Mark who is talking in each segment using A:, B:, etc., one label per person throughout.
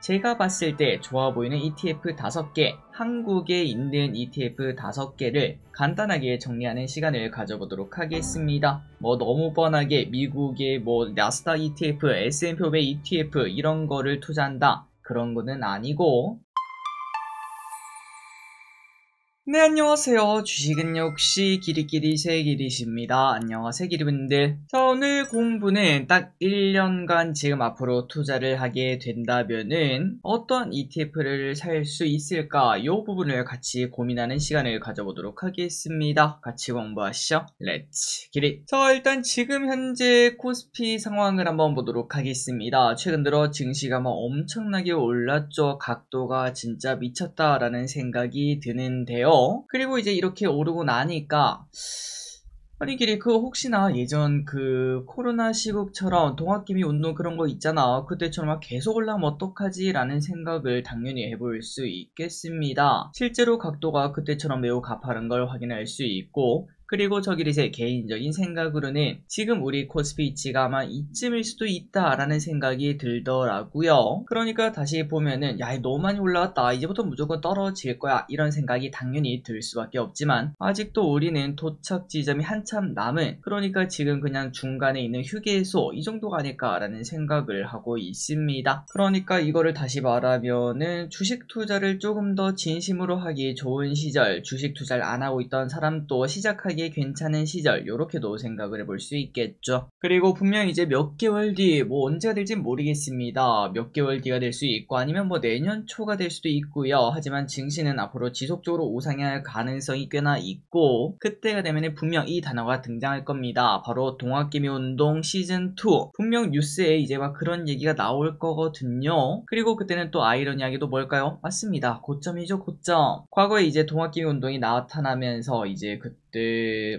A: 제가 봤을 때 좋아 보이는 ETF 5개, 한국에 있는 ETF 5개를 간단하게 정리하는 시간을 가져보도록 하겠습니다. 너무 뻔하게 미국의 나스닥 ETF, S&P 500 ETF 이런 거를 투자한다. 그런 거는 아니고, 네, 안녕하세요. 주식은 역시 기리기리 새기리십니다. 안녕하세요, 기리분들. 자, 오늘 공부는 딱 1년간 지금 앞으로 투자를 하게 된다면은 어떤 ETF를 살 수 있을까? 이 부분을 같이 고민하는 시간을 가져보도록 하겠습니다. 같이 공부하시죠. 렛츠 기리. 자, 일단 지금 현재 코스피 상황을 한번 보도록 하겠습니다. 최근 들어 증시가 엄청나게 올랐죠. 각도가 진짜 미쳤다라는 생각이 드는데요. 그리고 이제 이렇게 오르고 나니까 아니 길이 혹시나 예전 코로나 시국처럼 동학개미 운동 그런 거 있잖아. 그때처럼 막 계속 올라가면 어떡하지? 라는 생각을 당연히 해볼 수 있겠습니다. 실제로 각도가 그때처럼 매우 가파른 걸 확인할 수 있고, 그리고 저기리세 개인적인 생각으로는 지금 우리 코스피 위치가 아마 이쯤일 수도 있다라는 생각이 들더라고요. 그러니까 다시 보면은 야, 너무 많이 올라왔다. 이제부터 무조건 떨어질 거야. 이런 생각이 당연히 들 수밖에 없지만 아직도 우리는 도착 지점이 한참 남은, 그러니까 지금 그냥 중간에 있는 휴게소 이 정도가 아닐까라는 생각을 하고 있습니다. 그러니까 이거를 다시 말하면은 주식 투자를 조금 더 진심으로 하기 좋은 시절, 주식 투자를 안 하고 있던 사람도 시작하기 괜찮은 시절, 요렇게도 생각을 해볼 수 있겠죠. 그리고 분명 이제 몇 개월 뒤, 언제가 될지 모르겠습니다. 몇 개월 뒤가 될 수 있고 아니면 내년 초가 될 수도 있고요. 하지만 증시는 앞으로 지속적으로 우상향할 가능성이 꽤나 있고, 그때가 되면 분명 이 단어가 등장할 겁니다. 바로 동학개미 운동 시즌2. 분명 뉴스에 이제 그런 얘기가 나올 거거든요. 그리고 그때는 또 아이러니하게도 뭘까요? 맞습니다. 고점이죠, 고점. 과거에 이제 동학개미 운동이 나타나면서 이제 그때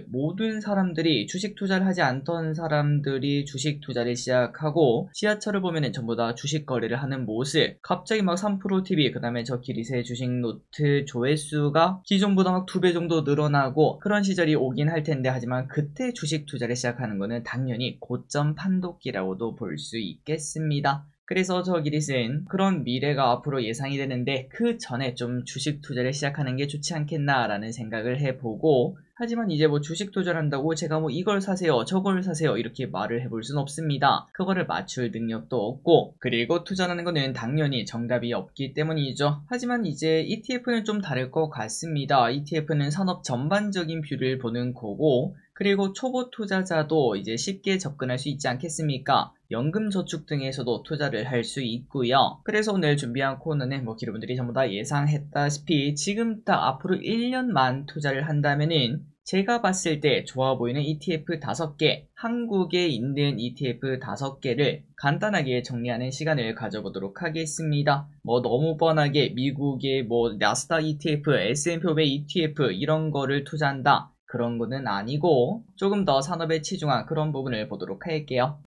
A: 모든 사람들이 주식 투자를 하지 않던 사람들이 주식 투자를 시작하고, 지하철을 보면은 전부 다 주식 거래를 하는 모습, 갑자기 3%TV, 그 다음에 저 기리세 주식 노트 조회수가 기존보다 2배 정도 늘어나고 그런 시절이 오긴 할 텐데, 하지만 그때 주식 투자를 시작하는 거는 당연히 고점 판독기라고도 볼 수 있겠습니다. 그래서 저 기리스는 그런 미래가 앞으로 예상이 되는데 그 전에 좀 주식 투자를 시작하는 게 좋지 않겠나라는 생각을 해보고, 하지만 이제 주식 투자를 한다고 제가 이걸 사세요 저걸 사세요 이렇게 말을 해볼 순 없습니다. 그거를 맞출 능력도 없고, 그리고 투자라는 거는 당연히 정답이 없기 때문이죠. 하지만 이제 ETF는 좀 다를 것 같습니다. ETF는 산업 전반적인 뷰를 보는 거고, 그리고 초보 투자자도 이제 쉽게 접근할 수 있지 않겠습니까? 연금저축 등에서도 투자를 할 수 있고요. 그래서 오늘 준비한 코너는 기르분들이 전부 다 예상했다시피 지금 딱 앞으로 1년만 투자를 한다면은 제가 봤을 때 좋아 보이는 ETF 5개, 한국에 있는 ETF 5개를 간단하게 정리하는 시간을 가져보도록 하겠습니다. 너무 뻔하게 미국의 나스닥 ETF, S&P 500 ETF 이런 거를 투자한다. 그런 거는 아니고 조금 더 산업에 치중한 그런 부분을 보도록 할게요.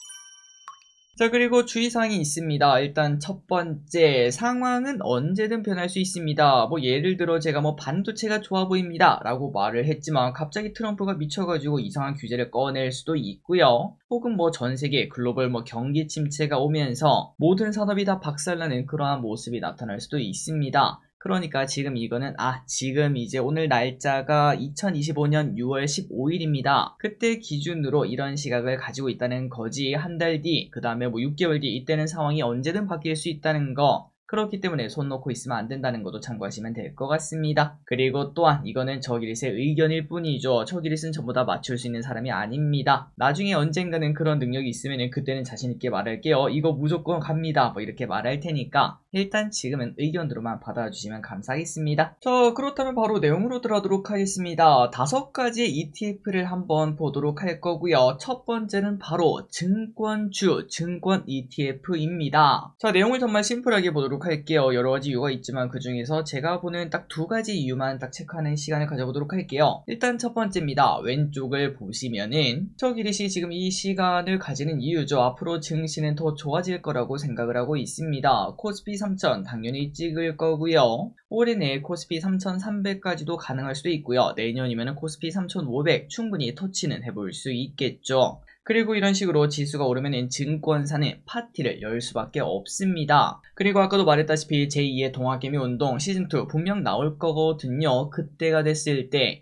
A: 자, 그리고 주의사항이 있습니다. 일단 첫 번째, 상황은 언제든 변할 수 있습니다. 예를 들어 제가 반도체가 좋아 보입니다 라고 말을 했지만 갑자기 트럼프가 미쳐가지고 이상한 규제를 꺼낼 수도 있고요. 혹은 전세계 글로벌 경기 침체가 오면서 모든 산업이 다 박살나는 그러한 모습이 나타날 수도 있습니다. 그러니까 지금 이거는 지금 이제 오늘 날짜가 2025년 6월 15일입니다. 그때 기준으로 이런 시각을 가지고 있다는 거지, 한 달 뒤, 그 다음에 6개월 뒤 이때는 상황이 언제든 바뀔 수 있다는 거, 그렇기 때문에 손 놓고 있으면 안 된다는 것도 참고하시면 될 것 같습니다. 그리고 또한 이거는 저기릿의 의견일 뿐이죠. 저기릿은 전부 다 맞출 수 있는 사람이 아닙니다. 나중에 언젠가는 그런 능력이 있으면 그때는 자신있게 말할게요. 이거 무조건 갑니다. 이렇게 말할 테니까 일단 지금은 의견으로만 받아주시면 감사하겠습니다. 자, 그렇다면 바로 내용으로 들어가도록 하겠습니다. 5가지의 ETF를 한번 보도록 할 거고요. 첫 번째는 바로 증권주, 증권 ETF입니다. 자, 내용을 정말 심플하게 보도록 할게요. 여러가지 이유가 있지만 그 중에서 제가 보는 딱 2가지 이유만 딱 체크하는 시간을 가져보도록 할게요. 일단 첫 번째입니다. 왼쪽을 보시면은 저 기릿이 지금 이 시간을 가지는 이유죠. 앞으로 증시는 더 좋아질 거라고 생각을 하고 있습니다. 코스피 3000 당연히 찍을 거고요. 올해 내 코스피 3300까지도 가능할 수도 있고요. 내년이면 코스피 3500 충분히 터치는 해볼 수 있겠죠. 그리고 이런 식으로 지수가 오르면 증권사는 파티를 열 수밖에 없습니다. 그리고 아까도 말했다시피 제2의 동학개미 운동 시즌2 분명 나올 거거든요. 그때가 됐을 때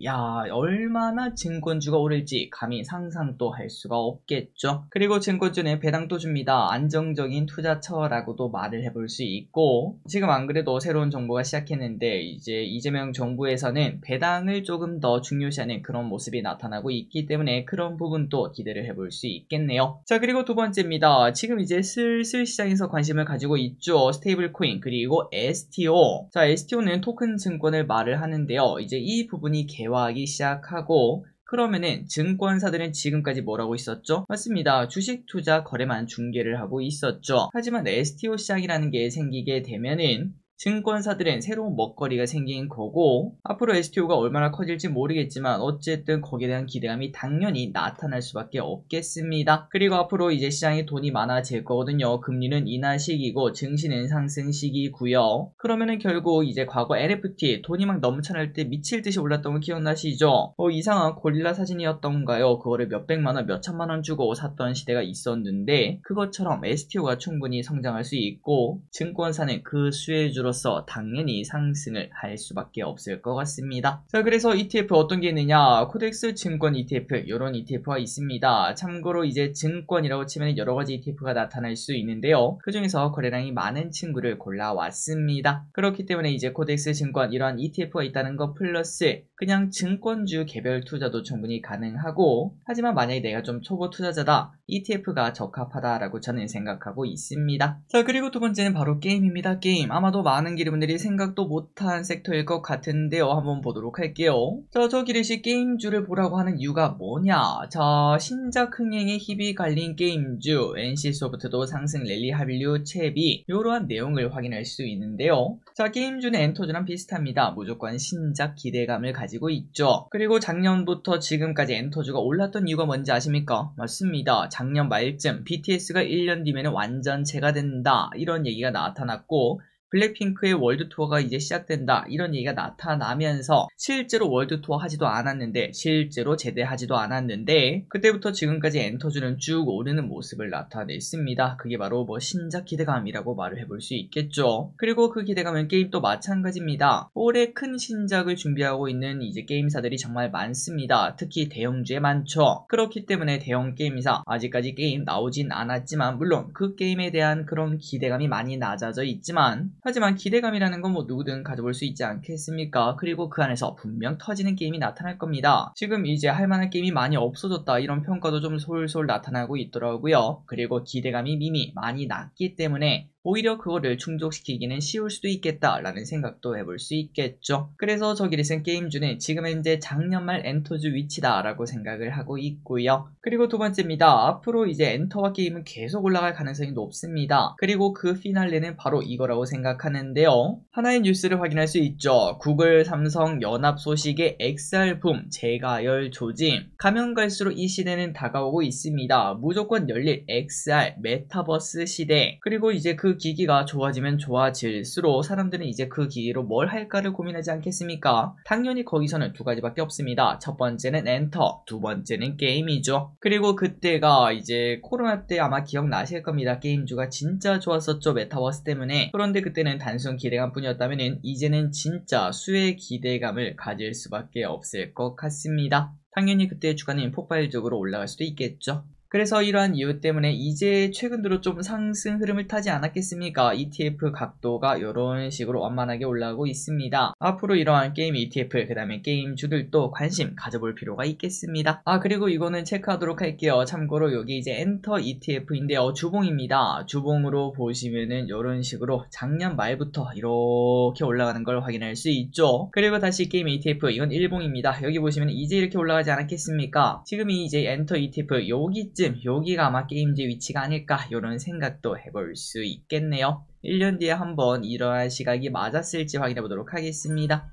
A: 얼마나 증권주가 오를지 감히 상상도 할 수가 없겠죠. 그리고 증권주는 배당도 줍니다. 안정적인 투자처라고도 말을 해볼 수 있고, 지금 안 그래도 새로운 정부가 시작했는데 이제 이재명 정부에서는 배당을 조금 더 중요시하는 그런 모습이 나타나고 있기 때문에 그런 부분도 기대를 해볼 수 있겠네요. 자, 그리고 두 번째입니다. 지금 이제 슬슬 시장에서 관심을 가지고 있죠. 스테이블 코인 그리고 STO. 자, STO는 토큰 증권을 말을 하는데요. 이제 이 부분이 개화하기 시작하고, 그러면은 증권사들은 지금까지 뭘 하고 있었죠? 맞습니다. 주식 투자 거래만 중개를 하고 있었죠. 하지만 STO 시장이라는 게 생기게 되면은 증권사들은 새로운 먹거리가 생긴 거고, 앞으로 STO가 얼마나 커질지 모르겠지만 어쨌든 거기에 대한 기대감이 당연히 나타날 수밖에 없겠습니다. 그리고 앞으로 이제 시장에 돈이 많아질 거거든요. 금리는 인하 시기고 증시는 상승 시기고요. 그러면은 결국 이제 과거 NFT 돈이 막 넘쳐날 때 미칠 듯이 올랐던 거 기억나시죠? 이상한 고릴라 사진이었던가요? 그거를 몇백만원 몇천만원 주고 샀던 시대가 있었는데, 그것처럼 STO가 충분히 성장할 수 있고 증권사는 그 수혜주로 당연히 상승을 할 수밖에 없을 것 같습니다. 자, 그래서 ETF 어떤 게 있느냐? 코덱스 증권 ETF, 이런 ETF가 있습니다. 참고로 이제 증권이라고 치면 여러 가지 ETF가 나타날 수 있는데요. 그 중에서 거래량이 많은 친구를 골라왔습니다. 그렇기 때문에 이제 코덱스 증권 이러한 ETF가 있다는 것 플러스 그냥 증권주 개별 투자도 충분히 가능하고, 하지만 만약에 내가 좀 초보 투자자다, ETF가 적합하다라고 저는 생각하고 있습니다. 자, 그리고 두 번째는 바로 게임입니다. 게임. 아마도 많은 기르분들이 생각도 못한 섹터일 것 같은데요. 한번 보도록 할게요. 자, 저 기르시 게임주를 보라고 하는 이유가 뭐냐? 자, 신작 흥행에 힘이 갈린 게임주, NC소프트도 상승 랠리 합류 채비, 이러한 내용을 확인할 수 있는데요. 자, 게임주는 엔터주랑 비슷합니다. 무조건 신작 기대감을 가지고 있죠. 그리고 작년부터 지금까지 엔터주가 올랐던 이유가 뭔지 아십니까? 맞습니다. 작년 말쯤 BTS가 1년 뒤면 완전체가 된다, 이런 얘기가 나타났고, 블랙핑크의 월드투어가 이제 시작된다, 이런 얘기가 나타나면서 실제로 월드투어 하지도 않았는데, 실제로 제대하지도 않았는데, 그때부터 지금까지 엔터주는 쭉 오르는 모습을 나타냈습니다. 그게 바로 신작 기대감이라고 말을 해볼 수 있겠죠. 그리고 그 기대감은 게임도 마찬가지입니다. 올해 큰 신작을 준비하고 있는 이제 게임사들이 정말 많습니다. 특히 대형주에 많죠. 그렇기 때문에 대형 게임사, 아직까지 게임 나오진 않았지만 물론 그 게임에 대한 그런 기대감이 많이 낮아져 있지만, 하지만 기대감이라는 건 누구든 가져볼 수 있지 않겠습니까? 그리고 그 안에서 분명 터지는 게임이 나타날 겁니다. 지금 이제 할만한 게임이 많이 없어졌다, 이런 평가도 좀 솔솔 나타나고 있더라고요. 그리고 기대감이 이미 많이 낮기 때문에 오히려 그거를 충족시키기는 쉬울 수도 있겠다라는 생각도 해볼 수 있겠죠. 그래서 저기리슨 게임주는 지금 현재 작년 말 엔터주 위치다라고 생각을 하고 있고요. 그리고 두 번째입니다. 앞으로 이제 엔터와 게임은 계속 올라갈 가능성이 높습니다. 그리고 그 피날레는 바로 이거라고 생각하는데요. 하나의 뉴스를 확인할 수 있죠. 구글, 삼성, 연합 소식의 XR붐, 재가열 조짐. 가면 갈수록 이 시대는 다가오고 있습니다. 무조건 열릴 XR, 메타버스 시대. 그리고 이제 그 기기가 좋아지면 좋아질수록 사람들은 이제 그 기기로 뭘 할까를 고민하지 않겠습니까? 당연히 거기서는 두 가지밖에 없습니다. 첫 번째는 엔터, 두 번째는 게임이죠. 그리고 그때가 이제 코로나 때 아마 기억나실 겁니다. 게임주가 진짜 좋았었죠, 메타버스 때문에. 그런데 그때는 단순 기대감 뿐이었다면 이제는 진짜 수의 기대감을 가질 수밖에 없을 것 같습니다. 당연히 그때 주가는 폭발적으로 올라갈 수도 있겠죠. 그래서 이러한 이유 때문에 이제 최근 들어 좀 상승 흐름을 타지 않았겠습니까? ETF 각도가 이런 식으로 완만하게 올라가고 있습니다. 앞으로 이러한 게임 ETF, 그 다음에 게임주들도 관심 가져볼 필요가 있겠습니다. 그리고 이거는 체크하도록 할게요. 참고로 여기 이제 엔터 ETF인데요. 주봉입니다. 주봉으로 보시면은 이런 식으로 작년 말부터 이렇게 올라가는 걸 확인할 수 있죠. 그리고 다시 게임 ETF, 이건 일봉입니다. 여기 보시면 이제 이렇게 올라가지 않았겠습니까? 지금이 이제 엔터 ETF 여기가 아마 게임즈 위치가 아닐까, 이런 생각도 해볼 수 있겠네요. 1년 뒤에 한번 이러한 시각이 맞았을지 확인해 보도록 하겠습니다.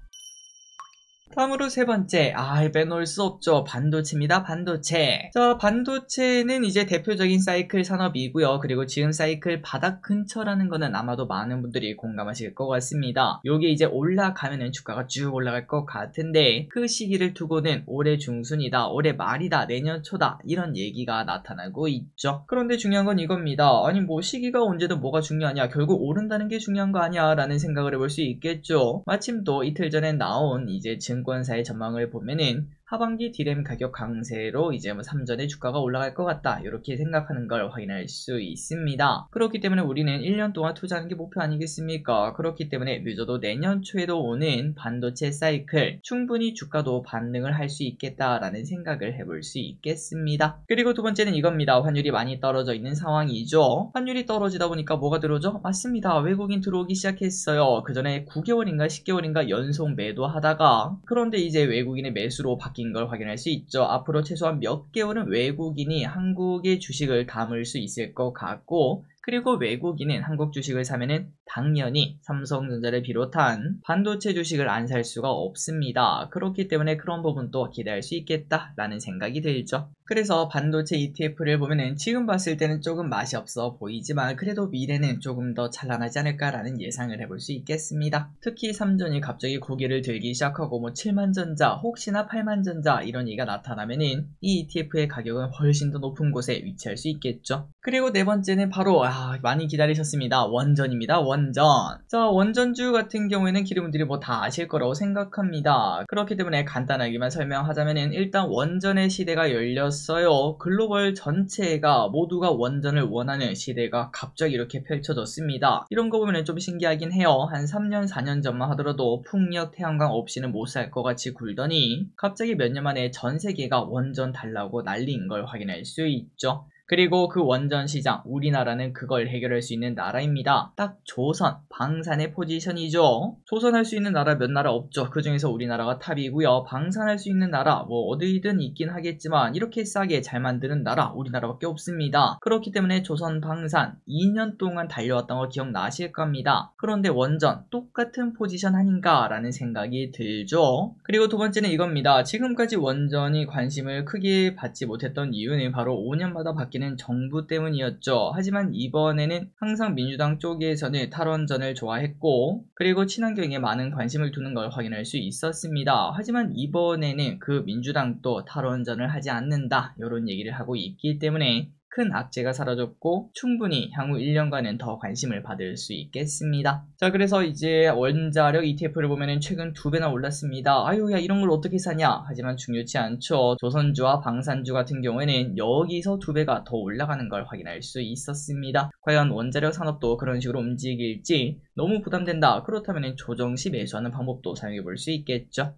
A: 다음으로 세 번째, 빼놓을 수 없죠. 반도체입니다. 반도체. 자, 반도체는 이제 대표적인 사이클 산업이고요. 그리고 지금 사이클 바닥 근처라는 거는 아마도 많은 분들이 공감하실 것 같습니다. 요게 이제 올라가면은 주가가 쭉 올라갈 것 같은데 그 시기를 두고는 올해 중순이다, 올해 말이다, 내년 초다 이런 얘기가 나타나고 있죠. 그런데 중요한 건 이겁니다. 아니 뭐 시기가 언제든 뭐가 중요하냐, 결국 오른다는 게 중요한 거 아니야 라는 생각을 해볼 수 있겠죠. 마침 또 이틀 전에 나온 이제 증권사의 전망을 보면은 하반기 디램 가격 강세로 이제 뭐 3전에 주가가 올라갈 것 같다 이렇게 생각하는 걸 확인할 수 있습니다. 그렇기 때문에 우리는 1년 동안 투자하는 게 목표 아니겠습니까? 그렇기 때문에 늦어도 내년 초에도 오는 반도체 사이클 충분히 주가도 반등을 할 수 있겠다라는 생각을 해볼 수 있겠습니다. 그리고 두 번째는 이겁니다. 환율이 많이 떨어져 있는 상황이죠. 환율이 떨어지다 보니까 뭐가 들어오죠? 맞습니다. 외국인 들어오기 시작했어요. 그 전에 9개월인가 10개월인가 연속 매도하다가 그런데 이제 외국인의 매수로 바뀐 걸 확인할 수 있죠. 앞으로 최소한 몇 개월은 외국인이 한국의 주식을 담을 수 있을 것 같고, 그리고 외국인은 한국 주식을 사면은 당연히 삼성전자를 비롯한 반도체 주식을 안 살 수가 없습니다. 그렇기 때문에 그런 부분도 기대할 수 있겠다라는 생각이 들죠. 그래서 반도체 ETF를 보면은 지금 봤을 때는 조금 맛이 없어 보이지만 그래도 미래는 조금 더 찬란하지 않을까라는 예상을 해볼 수 있겠습니다. 특히 3전이 갑자기 고개를 들기 시작하고 뭐 7만전자 혹시나 8만전자 이런 얘기가 나타나면은 이 ETF의 가격은 훨씬 더 높은 곳에 위치할 수 있겠죠. 그리고 네 번째는 바로 많이 기다리셨습니다. 원전입니다. 원전. 자, 원전주 같은 경우에는 기름분들이 뭐 다 아실 거라고 생각합니다. 그렇기 때문에 간단하게만 설명하자면은 일단 원전의 시대가 열렸어요. 글로벌 전체가 모두가 원전을 원하는 시대가 갑자기 이렇게 펼쳐졌습니다. 이런 거 보면 좀 신기하긴 해요. 한 3년 4년 전만 하더라도 풍력 태양광 없이는 못 살 것 같이 굴더니 갑자기 몇 년 만에 전 세계가 원전 달라고 난리인 걸 확인할 수 있죠. 그리고 그 원전 시장, 우리나라는 그걸 해결할 수 있는 나라입니다. 딱 조선, 방산의 포지션이죠. 조선할 수 있는 나라 몇 나라 없죠. 그 중에서 우리나라가 탑이고요. 방산할 수 있는 나라 뭐 어디든 있긴 하겠지만 이렇게 싸게 잘 만드는 나라 우리나라밖에 없습니다. 그렇기 때문에 조선 방산 2년 동안 달려왔던 거 기억나실 겁니다. 그런데 원전 똑같은 포지션 아닌가 라는 생각이 들죠. 그리고 두 번째는 이겁니다. 지금까지 원전이 관심을 크게 받지 못했던 이유는 바로 5년마다 바뀌는 정부 때문이었죠. 하지만 이번에는 항상 민주당 쪽에서는 탈원전을 좋아했고 그리고 친환경에 많은 관심을 두는 걸 확인할 수 있었습니다. 하지만 이번에는 그 민주당도 탈원전을 하지 않는다 이런 얘기를 하고 있기 때문에 큰 악재가 사라졌고 충분히 향후 1년간은 더 관심을 받을 수 있겠습니다. 자, 그래서 이제 원자력 ETF를 보면은 최근 2배나 올랐습니다. 아유 야 이런 걸 어떻게 사냐? 하지만 중요치 않죠. 조선주와 방산주 같은 경우에는 여기서 2배가 더 올라가는 걸 확인할 수 있었습니다. 과연 원자력 산업도 그런 식으로 움직일지 너무 부담된다. 그렇다면 조정 시 매수하는 방법도 사용해 볼 수 있겠죠.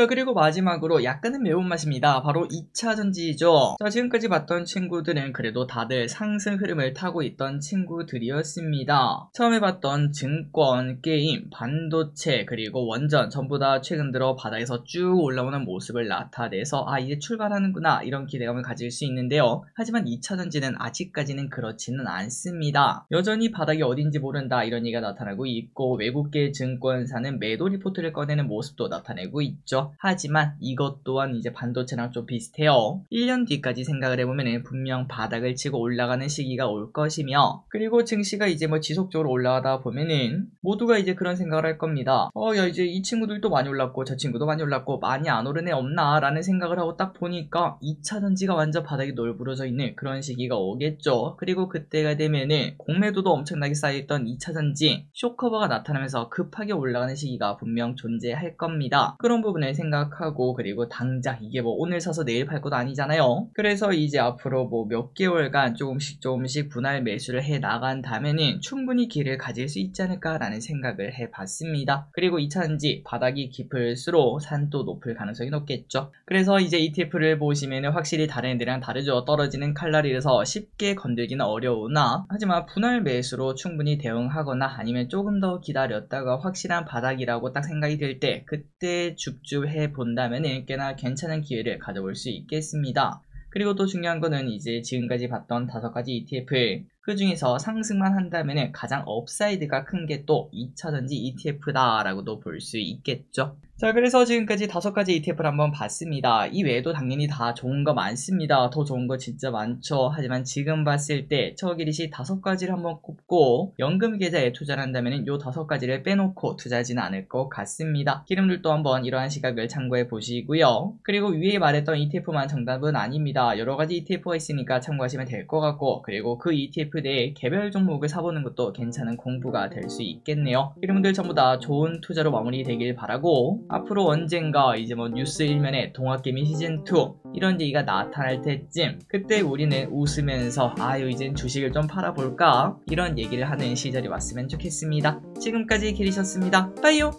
A: 자, 그리고 마지막으로 약간은 매운맛입니다. 바로 2차전지죠. 자, 지금까지 봤던 친구들은 그래도 다들 상승 흐름을 타고 있던 친구들이었습니다. 처음에 봤던 증권, 게임, 반도체, 그리고 원전 전부 다 최근 들어 바닥에서 쭉 올라오는 모습을 나타내서 이제 출발하는구나 이런 기대감을 가질 수 있는데요. 하지만 2차전지는 아직까지는 그렇지는 않습니다. 여전히 바닥이 어딘지 모른다 이런 얘기가 나타나고 있고 외국계 증권사는 매도 리포트를 꺼내는 모습도 나타내고 있죠. 하지만 이것 또한 이제 반도체랑 좀 비슷해요. 1년 뒤까지 생각을 해보면 분명 바닥을 치고 올라가는 시기가 올 것이며 그리고 증시가 이제 뭐 지속적으로 올라가다 보면은 모두가 이제 그런 생각을 할 겁니다. 야 이제 이 친구들도 많이 올랐고 저 친구도 많이 올랐고 많이 안 오른 애 없나 라는 생각을 하고 딱 보니까 2차전지가 완전 바닥이 널브러져 있는 그런 시기가 오겠죠. 그리고 그때가 되면은 공매도도 엄청나게 쌓여있던 2차전지 쇼커버가 나타나면서 급하게 올라가는 시기가 분명 존재할 겁니다. 그런 부분을 생각하고 그리고 당장 이게 뭐 오늘 사서 내일 팔 것도 아니잖아요. 그래서 이제 앞으로 뭐 몇 개월간 조금씩 분할 매수를 해 나간다면은 충분히 기회를 가질 수 있지 않을까라는 생각을 해봤습니다. 그리고 2차전지 바닥이 깊을수록 산도 높을 가능성이 높겠죠. 그래서 이제 ETF를 보시면은 확실히 다른 애들이랑 다르죠. 떨어지는 칼날이라서 쉽게 건들기는 어려우나 하지만 분할 매수로 충분히 대응하거나 아니면 조금 더 기다렸다가 확실한 바닥이라고 딱 생각이 들 때 그때 줍줍해 본다면은 꽤나 괜찮은 기회를 가져볼 수 있겠습니다. 그리고 또 중요한 거는 이제 지금까지 봤던 5가지 ETF 그 중에서 상승만 한다면 가장 업사이드가 큰 게 또 2차전지 ETF다 라고도 볼 수 있겠죠. 자, 그래서 지금까지 5가지 ETF를 한번 봤습니다. 이 외에도 당연히 다 좋은 거 많습니다. 더 좋은 거 진짜 많죠. 하지만 지금 봤을 때 처기릿이 5가지를 한번 꼽고 연금 계좌에 투자를 한다면 요 5가지를 빼놓고 투자하지는 않을 것 같습니다. 기름들도 한번 이러한 시각을 참고해 보시고요. 그리고 위에 말했던 ETF만 정답은 아닙니다. 여러가지 ETF가 있으니까 참고하시면 될 것 같고, 그리고 그 ETF 내에 개별 종목을 사보는 것도 괜찮은 공부가 될 수 있겠네요. 여러분들 전부 다 좋은 투자로 마무리되길 바라고, 앞으로 언젠가 이제 뭐 뉴스 일면에 동학개미 시즌2 이런 얘기가 나타날 때쯤, 그때 우리는 웃으면서 아유 이젠 주식을 좀 팔아볼까 이런 얘기를 하는 시절이 왔으면 좋겠습니다. 지금까지 기리셨습니다. 빠이요.